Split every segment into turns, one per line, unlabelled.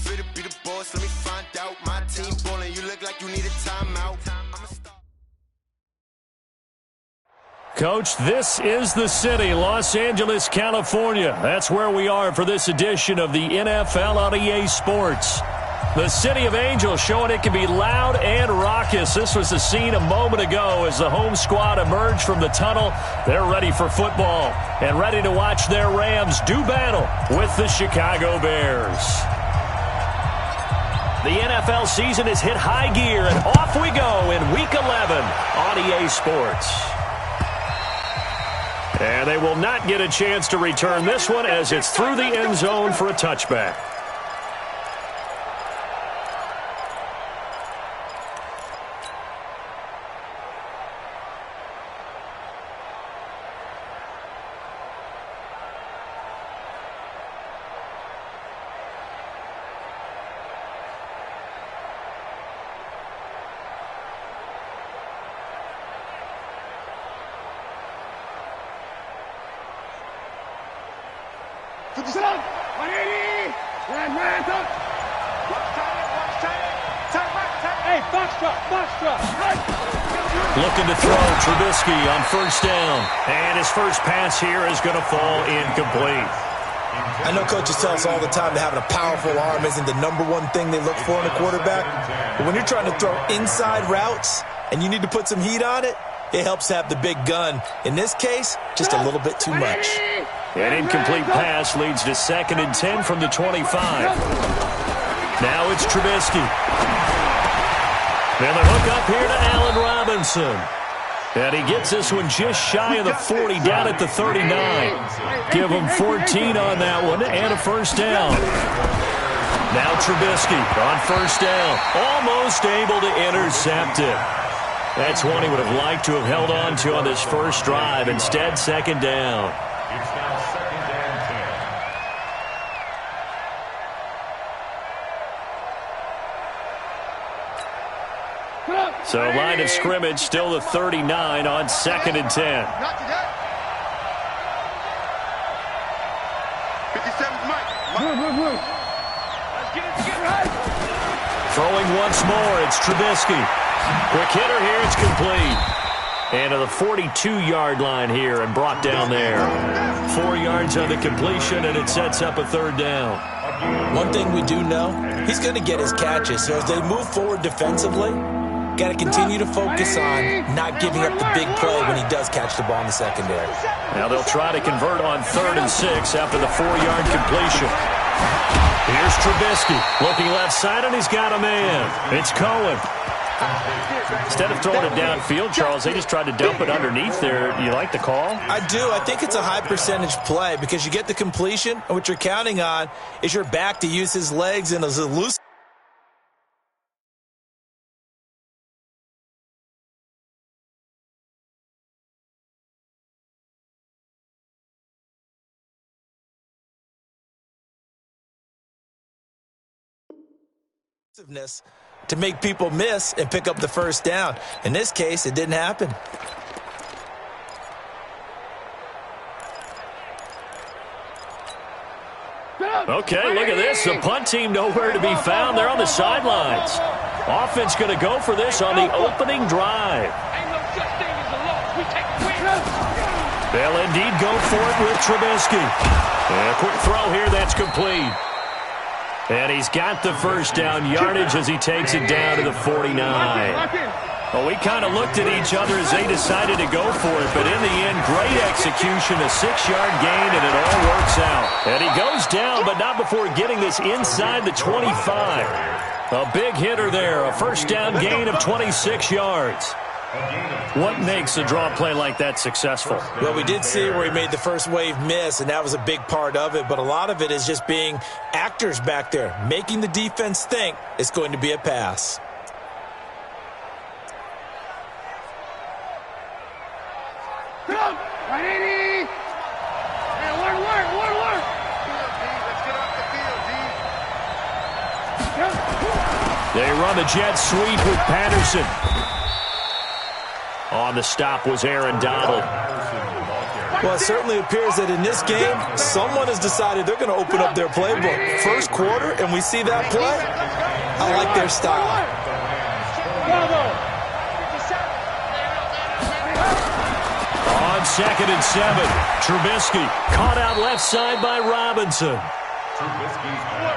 fit to be the boss, let me find out. My team ballin', you look like you need a timeout.
Coach, this is the city, Los Angeles, California. That's where we are for this edition of the NFL on EA Sports. The City of Angels showing it can be loud and raucous. This was the scene a moment ago as the home squad emerged from the tunnel. They're ready for football and ready to watch their Rams do battle with the Chicago Bears. The NFL season has hit high gear, and off we go in Week 11 on EA Sports. And they will not get a chance to return this one as it's through the end zone for a touchback. Looking to throw, Trubisky on first down. And his first pass here is going to fall incomplete.
I know coaches tell us all the time that having a powerful arm isn't the number one thing they look for in a quarterback. But when you're trying to throw inside routes and you need to put some heat on it, it helps to have the big gun. In this case, just a little bit too much.
An incomplete pass leads to 2nd and 10 from the 25. Now it's Trubisky. Then the hook up here to Allen Robinson. And he gets this one just shy of the 40, down at the 39. Give him 14 on that one and a first down. Now Trubisky on first down. Almost able to intercept it. That's one he would have liked to have held on to on this first drive. Instead, 2nd down.
It's now 2nd and 10.
So line of scrimmage still the 39 on 2nd and 10.
57's Mike.
Throwing once more, it's Trubisky. Quick hitter here, it's complete. And to the 42-yard line here and brought down there. 4 yards on the completion, and it sets up a 3rd down.
One thing we do know, he's going to get his catches. So as they move forward defensively, got to continue to focus on not giving up the big play when he does catch the ball in the secondary.
Now they'll try to convert on 3rd and 6 after the 4-yard completion. Here's Trubisky looking left side, and he's got a man. It's Cohen. Instead of throwing it downfield, Charles, they just tried to dump it underneath there. You like the call?
I do. I think it's a high percentage play because you get the completion, and what you're counting on is your back to use his legs and his elusiveness. To make people miss and pick up the first down. In this case, it didn't happen.
Okay, look at this. The punt team nowhere to be found. They're on the sidelines. Offense going to go for this on the opening drive. They'll indeed go for it with Trubisky. And a quick throw here, that's complete. And he's got the first down yardage as he takes it down to the 49. Well, we kind of looked at each other as they decided to go for it, but in the end, great execution, a 6-yard gain, and it all works out. And he goes down, but not before getting this inside the 25. A big hitter there, a first down gain of 26 yards. What makes a draw play like that successful?
Well, we did see where he made the first wave miss, and that was a big part of it. But a lot of it is just being actors back there, making the defense think it's going to be a pass.
They run the jet sweep with Patterson. On the stop was Aaron Donald.
Well, it certainly appears that in this game, someone has decided they're going to open up their playbook. First quarter, and we see that play. I like their style.
On 2nd and 7, Trubisky caught out left side by Robinson.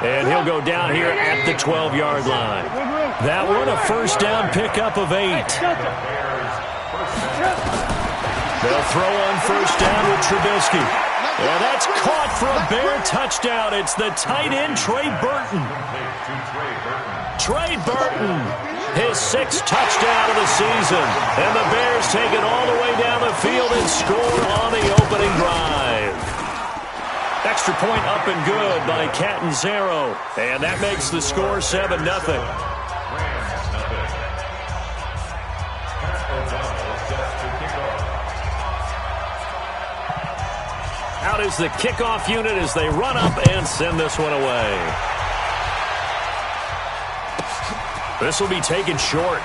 And he'll go down here at the 12-yard line. That one, a first down pickup of 8. They'll throw on first down with Trubisky. And that's caught for a Bear touchdown. It's the tight end, Trey Burton. Trey Burton, his 6th touchdown of the season. And the Bears take it all the way down the field and score on the opening drive. Extra point up and good by Catanzaro. And that makes the score 7-0. Out is the kickoff unit as they run up and send this one away. This will be taken short.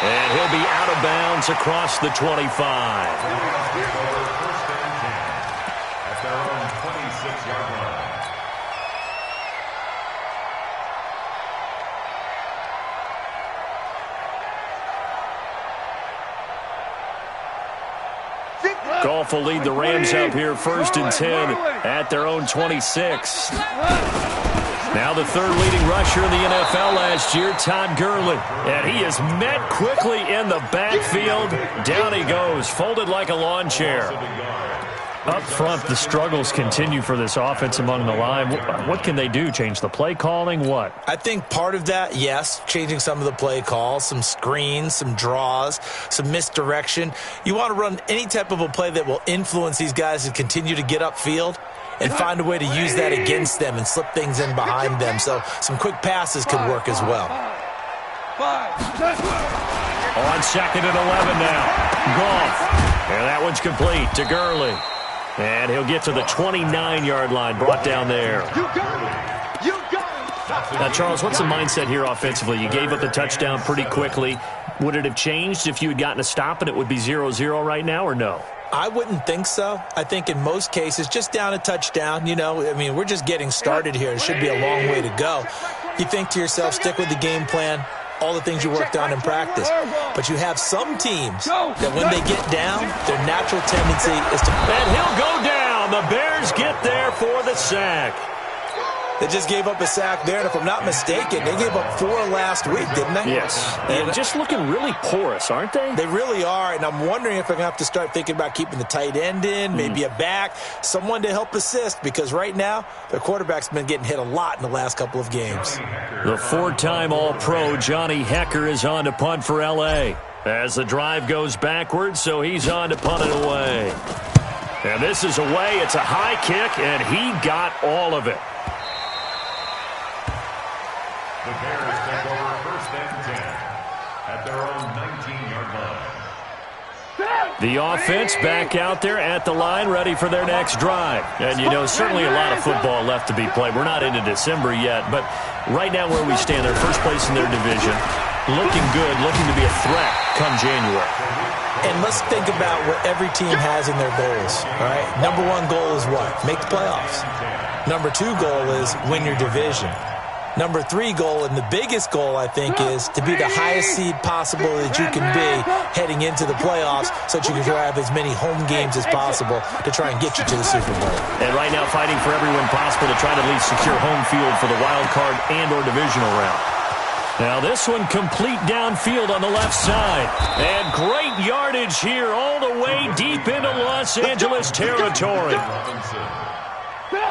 And he'll be out of bounds across the 25.
At their own 26-yard line.
Goff will lead the Rams up here 1st and 10 at their own 26. Now the 3rd leading rusher in the NFL last year, Todd Gurley. And he is met quickly in the backfield. Down he goes, folded like a lawn chair. Up front, the struggles continue for this offense among the line. What can they do? Change the play calling? What?
I think part of that, yes, changing some of the play calls, some screens, some draws, some misdirection. You want to run any type of a play that will influence these guys to continue to get upfield and find a way to use that against them and slip things in behind them. So some quick passes could work as well.
On 2nd and 11 now. Goff. And that one's complete to Gurley. And he'll get to the 29-yard line, brought down there. Now, Charles, what's the mindset here offensively? You gave up the touchdown pretty quickly. Would it have changed if you had gotten a stop and it would be 0-0 right now, or no?
I wouldn't think so. I think in most cases, just down a touchdown, you know, I mean, we're just getting started here. It should be a long way to go. You think to yourself, stick with the game plan, all the things you worked on in practice. But you have some teams that when they get down, their natural tendency is to...
And he'll go down. The Bears get there for the sack.
They just gave up a sack there, and if I'm not mistaken, they gave up 4 last week, didn't they?
Yes. And just looking really porous, aren't they?
They really are, and I'm wondering if they're going to have to start thinking about keeping the tight end in, maybe a back, someone to help assist, because right now, their quarterback's been getting hit a lot in the last couple of games.
The 4-time All-Pro Johnny Hekker is on to punt for L.A. as the drive goes backwards, so he's on to punt it away. And this is away. It's a high kick, and he got all of it.
The Bears take over 1st and 10 at their own 19-yard line.
The offense back out there at the line, ready for their next drive. And, you know, certainly a lot of football left to be played. We're not into December yet, but right now where we stand, they're first place in their division, looking good, looking to be a threat come January.
And let's think about what every team has in their goals, all right? Number 1 goal is what? Make the playoffs. Number 2 goal is win your division. Number 3 goal, and the biggest goal, I think, is to be the highest seed possible that you can be heading into the playoffs so that you can have as many home games as possible to try and get you to the Super Bowl.
And right now fighting for every win possible to try to at least secure home field for the wild card and or divisional round. Now this one complete downfield on the left side. And great yardage here all the way deep into Los Angeles territory.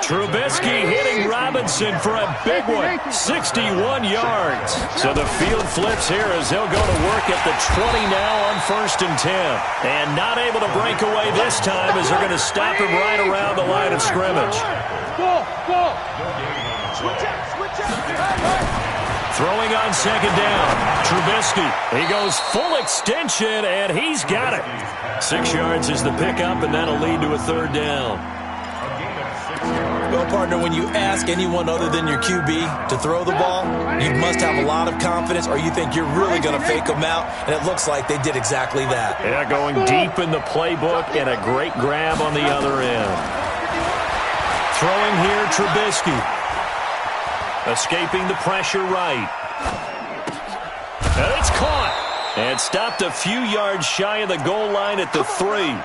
Trubisky hitting Robinson for a big one, 61 yards. So the field flips here as he'll go to work at the 20 now on 1st and 10. And not able to break away this time as they're going to stop him right around the line of scrimmage. Throwing on 2nd down, Trubisky. He goes full extension, and he's got it. 6 yards is the pickup, and that'll lead to a 3rd down.
A gain of 6 yards.
Well, partner, when you ask anyone other than your QB to throw the ball, you must have a lot of confidence or you think you're really going to fake them out, and it looks like they did exactly that.
Yeah, going deep in the playbook and a great grab on the other end. Throwing here, Trubisky. Escaping the pressure right. And it's caught. And stopped a few yards shy of the goal line at the 3.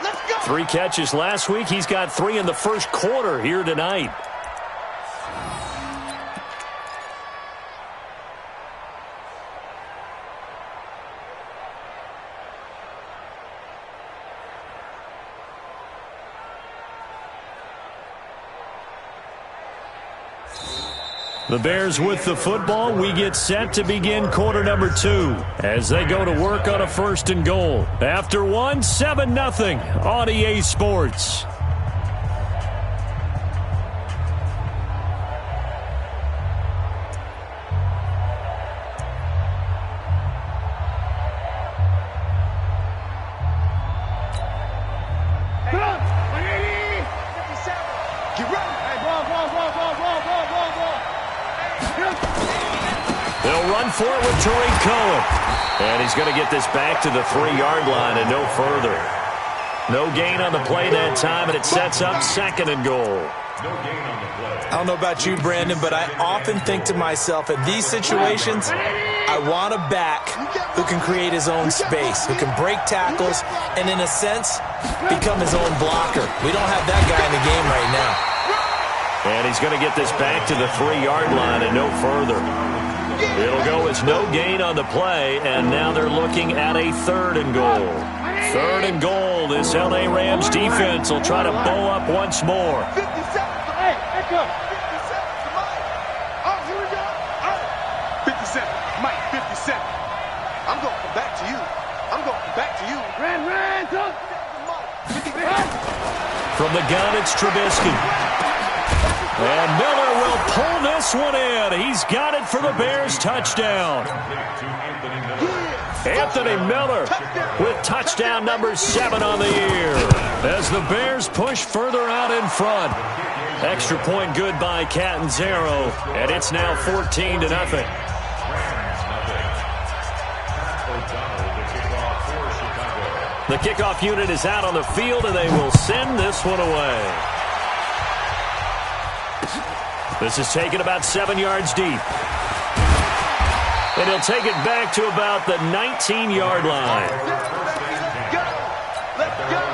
3 catches last week. He's got 3 in the first quarter here tonight. The Bears with the football. We get set to begin quarter number 2 as they go to work on a 1st and goal. After 1, 7-0 on EA Sports. They'll run for it with Tariq Cohen. And he's going to get this back to the 3-yard line and no further. No gain on the play that time, and it sets up 2nd and goal.
I don't know about you, Brandon, but I often think to myself, in these situations, I want a back who can create his own space, who can break tackles, and in a sense, become his own blocker. We don't have that guy in the game right now.
And he's going to get this back to the 3-yard line and no further. It'll go as no gain on the play, and now they're looking at a 3rd and goal. 3rd and goal. This L.A. Rams defense will try to bow up once more.
57. Hey, echo. 57 to Mike. Oh, here we go. 57. Mike, 57. I'm going to come back to you. I'm going to come back to you. Ran, go.
From the gun, it's Trubisky. And Miller will pull this one in. He's got it for the Bears touchdown. Anthony Miller with touchdown number 7 on the year. As the Bears push further out in front. Extra point good by Catanzaro. And it's now 14-0. The kickoff unit is out on the field, and they will send this one away. This is taken about 7 yards deep. And he'll take it back to about the 19-yard line.
Let's go.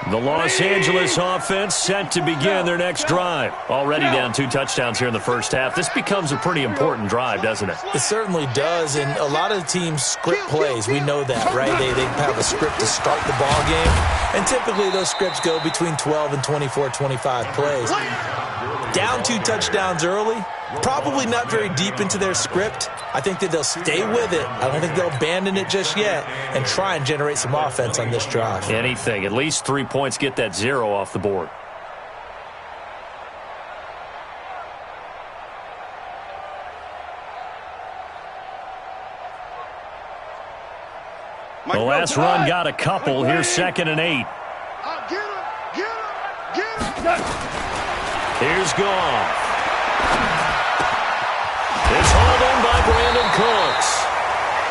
The Los Angeles offense set to begin their next drive. Already down 2 touchdowns here in the first half. This becomes a pretty important drive, doesn't it?
It certainly does, and a lot of teams script plays. We know that, right? They have a script to start the ball game, and typically those scripts go between 12 and 24, 25 plays. Down 2 touchdowns early, probably not very deep into their script. I think that they'll stay with it. I don't think they'll abandon it just yet and try and generate some offense on this drive.
Anything. At least 3 points, get that 0 off the board. The last run got a couple. Here's 2nd and 8. Here's Goff. It's hauled in by Brandon Cooks.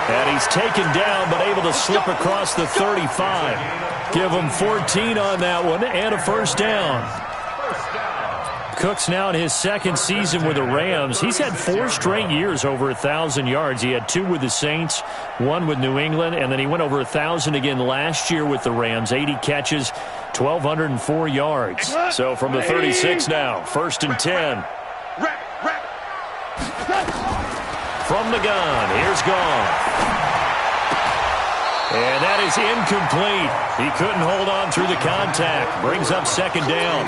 And he's taken down but able to slip across the 35. Give him 14 on that one and a 1st down. Cooks now in his 2nd season with the Rams. He's had 4 straight years over 1,000 yards. He had 2 with the Saints, 1 with New England, and then he went over 1,000 again last year with the Rams. 80 catches, 1,204 yards. So from the 36 now, 1st and 10. From the gun, here's Goff. And that is incomplete. He couldn't hold on through the contact. Brings up 2nd down.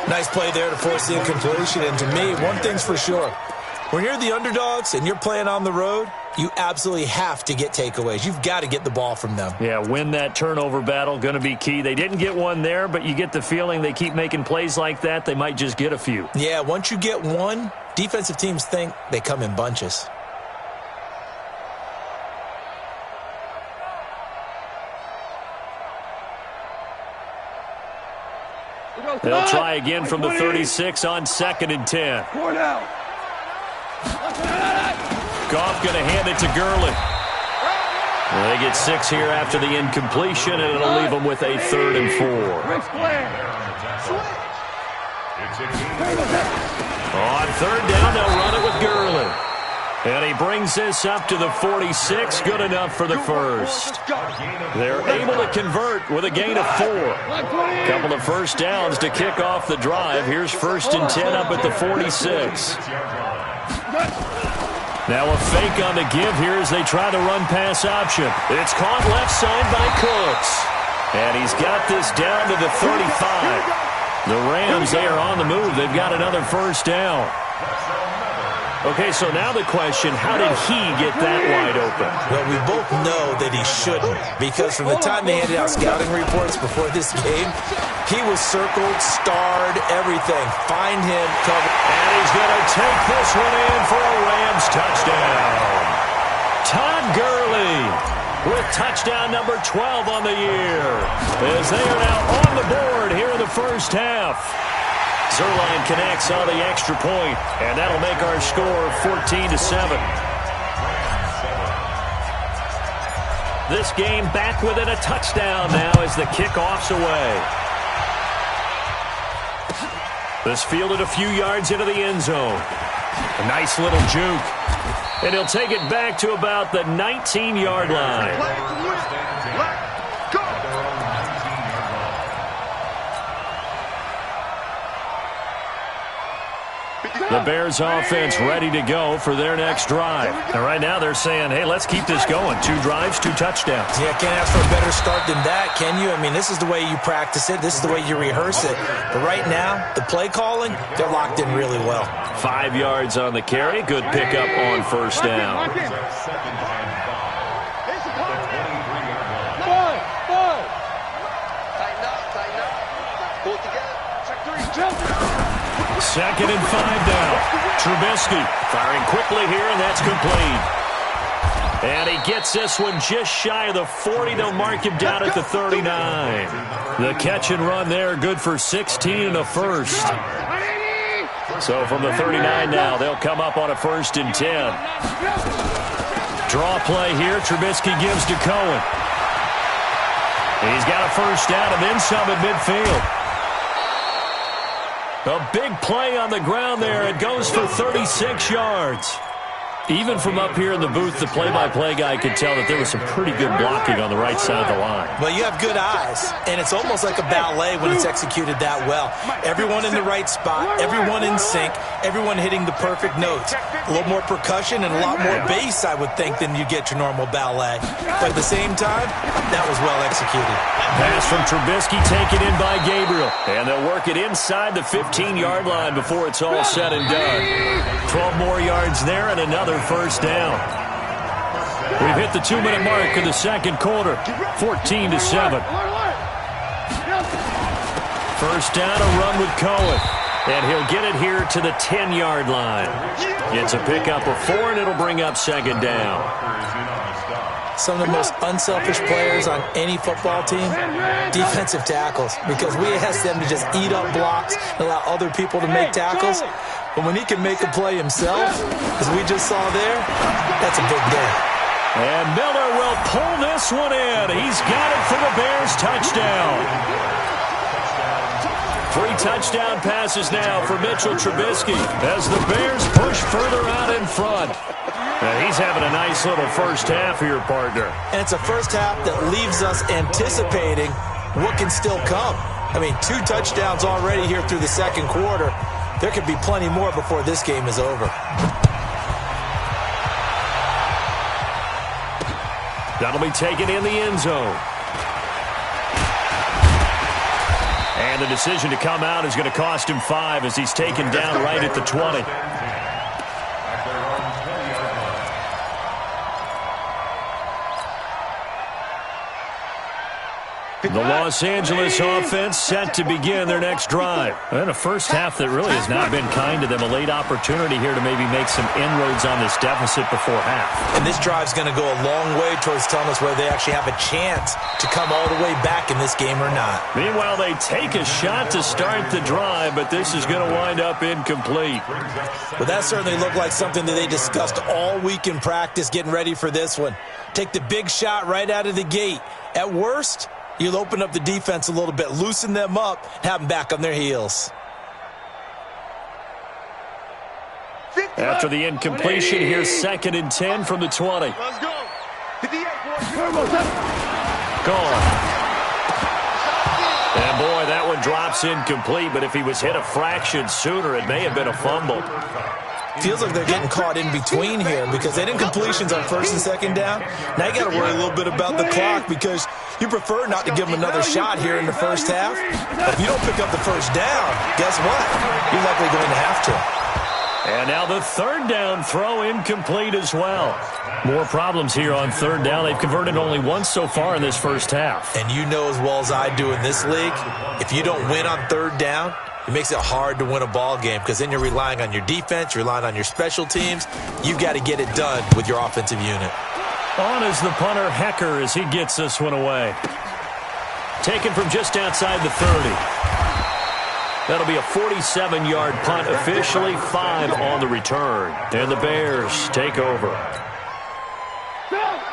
Nice play there to force the incompletion. And to me, one thing's for sure. When you're the underdogs and you're playing on the road, you absolutely have to get takeaways. You've got to get the ball from them.
Yeah, win that turnover battle, going to be key. They didn't get one there, but you get the feeling they keep making plays like that, they might just get a few.
Yeah, once you get one, defensive teams think they come in bunches.
They'll try again from the 36 on 2nd and 10. Goff going to hand it to Gurley. Well, they get 6 here after the incompletion, and it'll leave them with a 3rd and 4. On 3rd down, they'll run it with Gurley. And he brings this up to the 46, good enough for the first. They're able to convert with a gain of 4. Couple of first downs to kick off the drive. Here's 1st and 10 up at the 46. Now a fake on the give here as they try the run-pass option. It's caught left side by Cooks. And he's got this down to the 35. The Rams, they are on the move. They've got another first down. Okay, so now the question, how did he get that wide open?
Well, we both know that he shouldn't, because from the time they handed out scouting reports before this game, he was circled, starred, everything. Find him, cover.
And he's going to take this one in for a Rams touchdown. Todd Gurley with touchdown number 12 on the year, as they are now on the board here in the first half. Zerline connects on the extra point, and that'll make our score 14-7. This game back within a touchdown now as the kickoff's away. This fielded a few yards into the end zone. A nice little juke. And he'll take it back to about the 19-yard line. The Bears offense ready to go for their next drive. And right now they're saying, hey, let's keep this going. 2 drives, 2 touchdowns.
Yeah, can't ask for a better start than that, can you? I mean, this is the way you practice it. This is the way you rehearse it. But right now, the play calling, they're locked in really well.
5 yards on the carry. Good pickup on first down. Second and 5 now. Trubisky firing quickly here, and that's complete. And he gets this one just shy of the 40. They'll mark him down at the 39. The catch and run there, good for 16 and a first. So from the 39 now, they'll come up on a 1st and 10. Draw play here. Trubisky gives to Cohen. He's got a first down and then some at midfield. A big play on the ground there. It goes for 36 yards. Even from up here in the booth, the play-by-play guy could tell that there was some pretty good blocking on the right side of the line.
Well, you have good eyes, and it's almost like a ballet when it's executed that well. Everyone in the right spot, everyone in sync, everyone hitting the perfect notes. A little more percussion and a lot more bass, I would think, than you get your normal ballet. But at the same time, that was well executed.
Pass from Trubisky taken in by Gabriel. And they'll work it inside the 15-yard line before it's all said and done. 12 more yards there and another first down. We've hit the 2-minute mark in the second quarter. 14-7. First down, a run with Cohen. And he'll get it here to the 10-yard line. Gets a pickup of 4, and it'll bring up second down.
Some of the most unselfish players on any football team, defensive tackles, because we ask them to just eat up blocks and allow other people to make tackles. But when he can make a play himself, as we just saw there, that's a big day.
And Miller will pull this one in. He's got it for the Bears touchdown. 3 touchdown passes now for Mitchell Trubisky as the Bears push further out in front. And he's having a nice little first half here, partner.
And it's a first half that leaves us anticipating what can still come. I mean, 2 touchdowns already here through the second quarter. There could be plenty more before this game is over.
That'll be taken in the end zone. And the decision to come out is going to cost him 5 as he's taken down right at the 20. The Los Angeles offense set to begin their next drive. And a first half that really has not been kind to them. A late opportunity here to maybe make some inroads on this deficit before half.
And this drive's going to go a long way towards telling us whether they actually have a chance to come all the way back in this game or not.
Meanwhile, they take a shot to start the drive, but this is going to wind up incomplete.
But that certainly looked like something that they discussed all week in practice getting ready for this one. Take the big shot right out of the gate. At worst, you'll open up the defense a little bit, loosen them up, have them back on their heels.
After the incompletion, here's 2nd and 10 from the 20.
Let's go. 58,
Gone. And boy, that one drops incomplete, but if he was hit a fraction sooner, it may have been a fumble.
Feels like they're getting caught in between here because they did incompletions on 1st and 2nd down. Now you got to worry a little bit about the clock because you prefer not to give them another shot here in the first half. But if you don't pick up the first down, guess what? You're likely going to have to.
And now the 3rd down throw incomplete as well. More problems here on 3rd down. They've converted only once so far in this first half.
And you know as well as I do in this league, if you don't win on 3rd down, it makes it hard to win a ball game because then you're relying on your defense, you're relying on your special teams. You've got to get it done with your offensive unit.
On is the punter, Hecker, as he gets this one away. Taken from just outside the 30. That'll be a 47-yard punt, officially 5 on the return. And the Bears take over.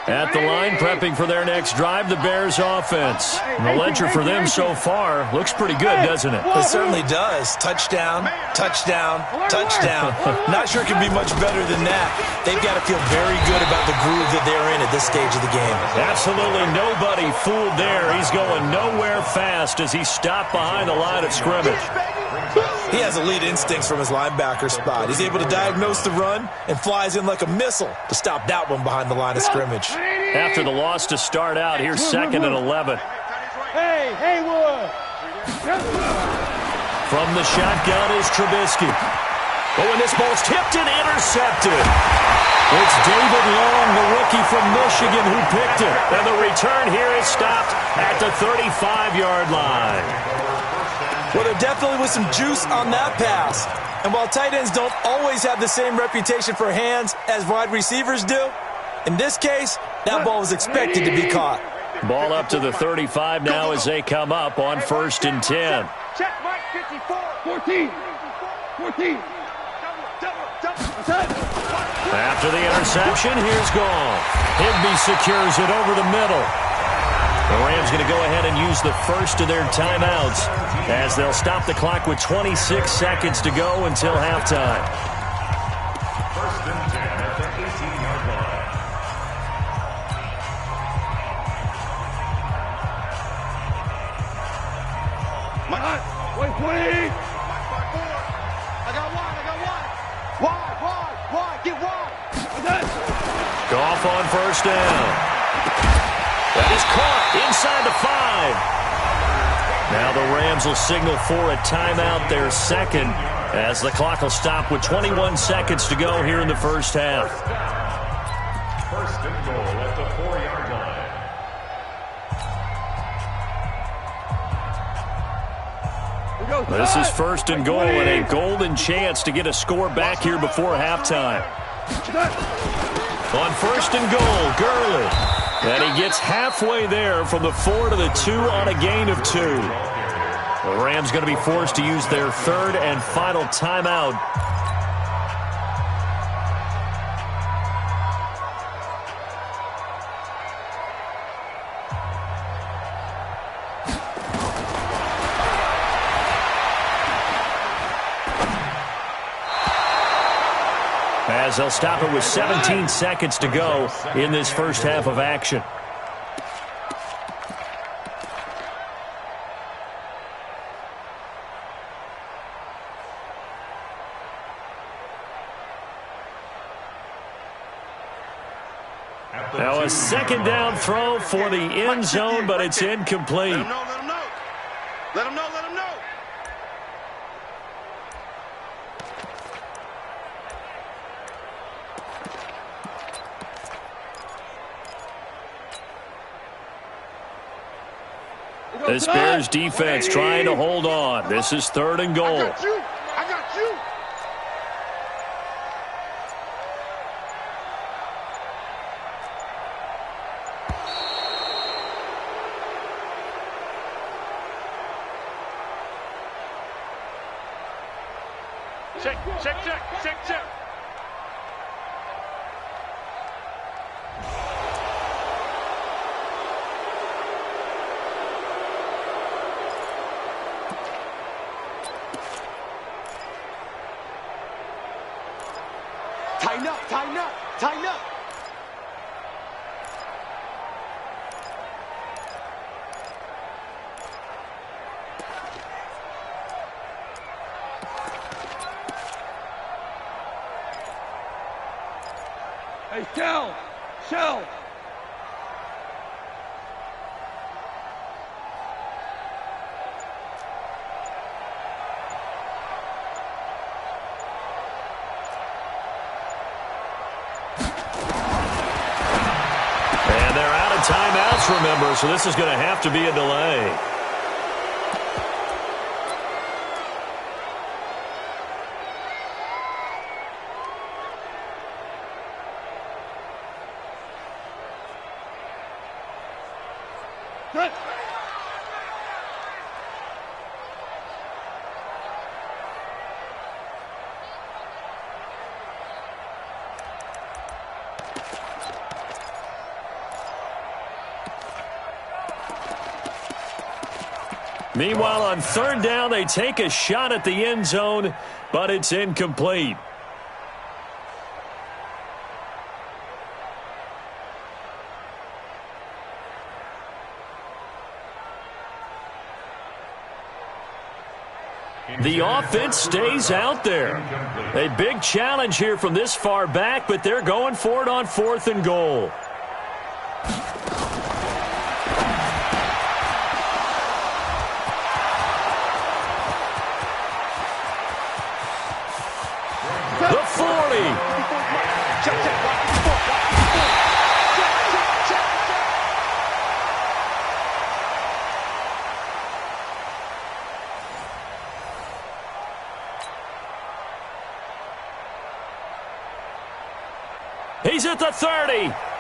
At the line, prepping for their next drive, the Bears offense. And the ledger for them so far looks pretty good, doesn't it?
It certainly does. Touchdown, touchdown, touchdown. Not sure it can be much better than that. They've got to feel very good about the groove that they're in at this stage of the game.
Absolutely nobody fooled there. He's going nowhere fast as he stopped behind the line of scrimmage.
He has elite instincts from his linebacker spot. He's able to diagnose the run and flies in like a missile to stop that one behind the line of scrimmage.
After the loss to start out, here's 2nd and 11.
Hey, Haywood.
From the shotgun is Trubisky. Oh, and this ball's tipped and intercepted. It's David Long, the rookie from Michigan, who picked it. And the return here is stopped at the 35-yard line.
Well, there definitely was some juice on that pass. And while tight ends don't always have the same reputation for hands as wide receivers do, in this case, that ball was expected to be caught.
Ball up to the 35 now as they come up on 1st and 10.
Check Mike 54. 14.
After the interception, here's Goff. Higbee secures it over the middle. The Rams going to go ahead and use the first of their timeouts as they'll stop the clock with 26 seconds to go until halftime.
1st and 10 at the 18-yard line.
Wait. I got wide. Get wide.
Goff on 1st down. That is caught inside the 5. Now the Rams will signal for a timeout, their 2nd, as the clock will stop with 21 seconds to go here in the first half.
1st and goal at the 4-yard line.
This is 1st and goal and a golden chance to get a score back here before halftime. On 1st and goal, Gurley. And he gets halfway there from the 4 to the 2 on a gain of 2. The Rams going to be forced to use their 3rd and final timeout. As they'll stop it with 17 seconds to go in this first half of action. Now a 2nd down throw for the end zone, but it's incomplete.
Let him know.
This Bears defense trying to hold on. This is 3rd and goal.
I got you. I got you. Check, check, check, check, check. Tighten up, tighten up, tighten up. Hey, Shell! Shell!
And they're out of timeouts, remember, so this is going to have to be a delay.
Good.
Meanwhile, on 3rd down, they take a shot at the end zone, but it's incomplete. The offense stays out there. A big challenge here from this far back, but they're going for it on 4th and goal. The 40.
Check, check, watch the ball, watch the ball. Check, check, check, check.
He's at the 30.